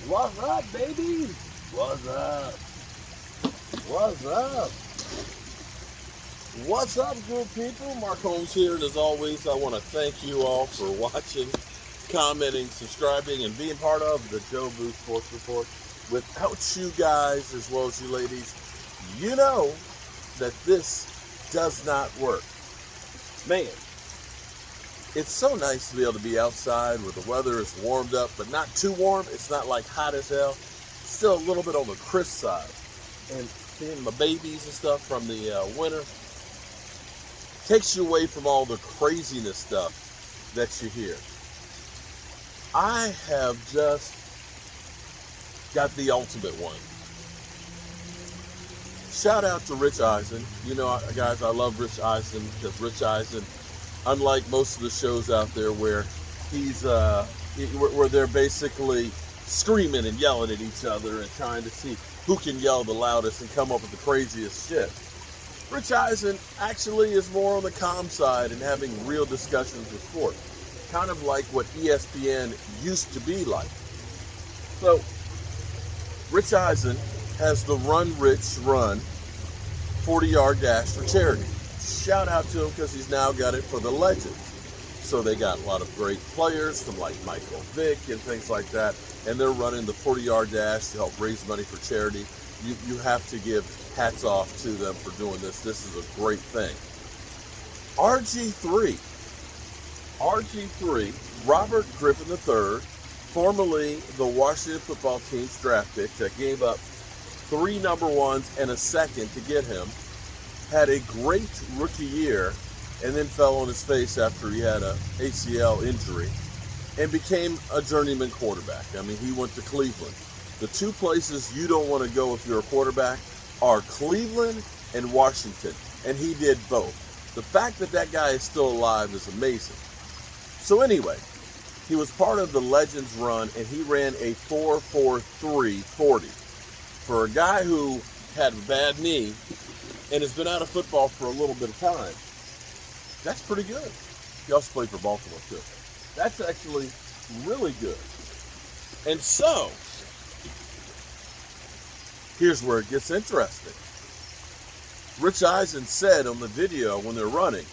What's up, baby? What's up? What's up? What's up, good people? Mark Holmes here, and as always, I want to thank you all for watching, commenting, subscribing, and being part of the Joe Booth Sports Report. Without you guys, as well as you ladies, you know that this does not work. Man, it's so nice to be able to be outside where the weather is warmed up, but not too warm. It's not like hot as hell. It's still a little bit on the crisp side. And seeing my babies and stuff from the winter takes you away from all the craziness stuff that you hear. I have just got the ultimate one. Shout out to Rich Eisen. You know, guys, I love Rich Eisen because Rich Eisen, unlike most of the shows out there where where they're basically screaming and yelling at each other and trying to see who can yell the loudest and come up with the craziest shit. Rich Eisen actually is more on the calm side and having real discussions with sport. Kind of like what ESPN used to be like. So, Rich Eisen has the Run Rich Run 40-yard dash for charity. Shout out to him because he's now got it for the Legends. So they got a lot of great players from like Michael Vick and things like that, and they're running the 40-yard dash to help raise money for charity. You have to give hats off to them for doing this. This is a great thing. RG3, Robert Griffin III, formerly the Washington football team's draft pick that gave up 3 number ones and a second to get him, had a great rookie year and then fell on his face after he had a ACL injury and became a journeyman quarterback. I mean, he went to Cleveland. The two places you don't want to go if you're a quarterback are Cleveland and Washington, and he did both. The fact that that guy is still alive is amazing. So anyway, he was part of the Legends run, and he ran a 4.43 40. For a guy who had a bad knee and has been out of football for a little bit of time, that's pretty good. He also played for Baltimore, too. That's actually really good. And so, here's where it gets interesting. Rich Eisen said on the video when they're running,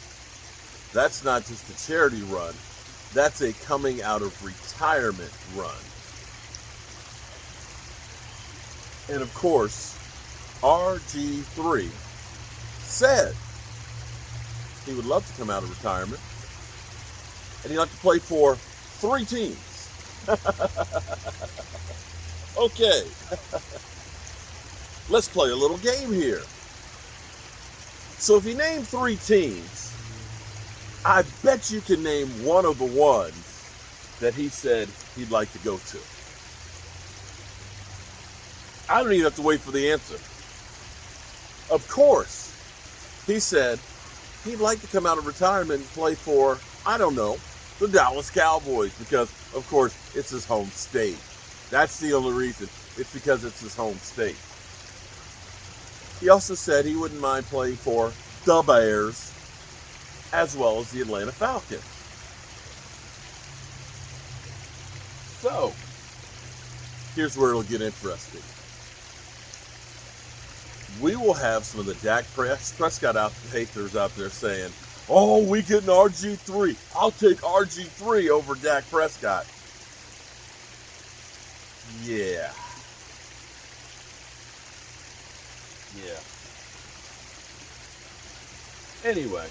that's not just a charity run, that's a coming out of retirement run. And of course, RG3 said he would love to come out of retirement and he'd like to play for 3 teams. Okay. Let's play a little game here. So if you name 3 teams, I bet you can name one of the ones that he said he'd like to go to. I don't even have to wait for the answer. Of course, he said he'd like to come out of retirement and play for, I don't know, the Dallas Cowboys, because, of course, it's his home state. That's the only reason. It's because it's his home state. He also said he wouldn't mind playing for the Bears as well as the Atlanta Falcons. So, here's where it'll get interesting. We will have some of the Dak Prescott haters out there saying, oh, we getting RG3. I'll take RG3 over Dak Prescott. Yeah. Anyway,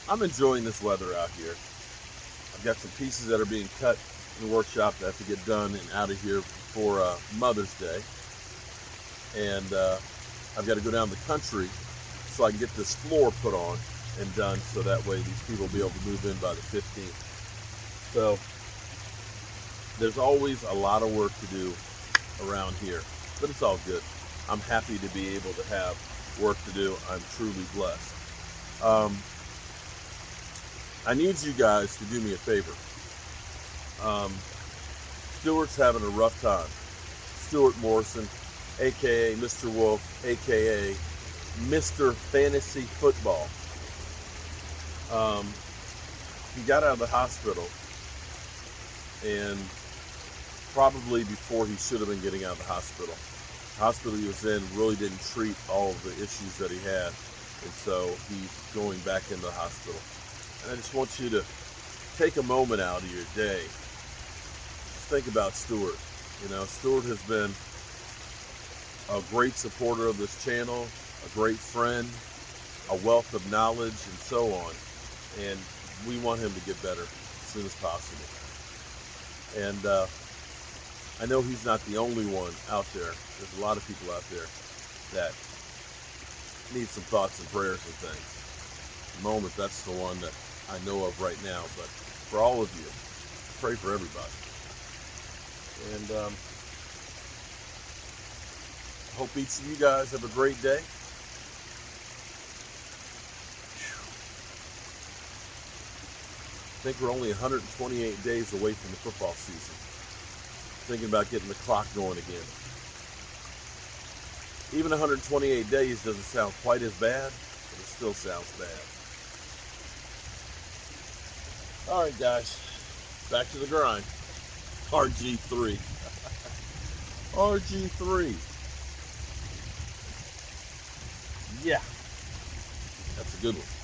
I'm enjoying this weather out here. I've got some pieces that are being cut in the workshop that have to get done and out of here for Mother's Day. And I've got to go down the country so I can get this floor put on and done so that way these people will be able to move in by the 15th. So there's always a lot of work to do around here, but it's all good. I'm happy to be able to have work to do. I'm truly blessed. I need you guys to do me a favor. Stuart's having a rough time. Stuart Morrison, aka Mr. Wolf, aka Mr. Fantasy Football. He got out of the hospital and probably before he should have been getting out of the hospital. The hospital he was in really didn't treat all of the issues that he had, and so he's going back in the hospital. And I just want you to take a moment out of your day. Just think about Stuart. You know, Stuart has been a great supporter of this channel, a great friend, a wealth of knowledge, and so on. And we want him to get better as soon as possible. And I know he's not the only one out there. There's a lot of people out there that need some thoughts and prayers and things. At the moment, that's the one that I know of right now. But for all of you, pray for everybody. And I hope each of you guys have a great day. I think we're only 128 days away from the football season. Thinking about getting the clock going again. Even 128 days doesn't sound quite as bad, but it still sounds bad. All right, guys, back to the grind. RG3. RG3. Yeah, that's a good one.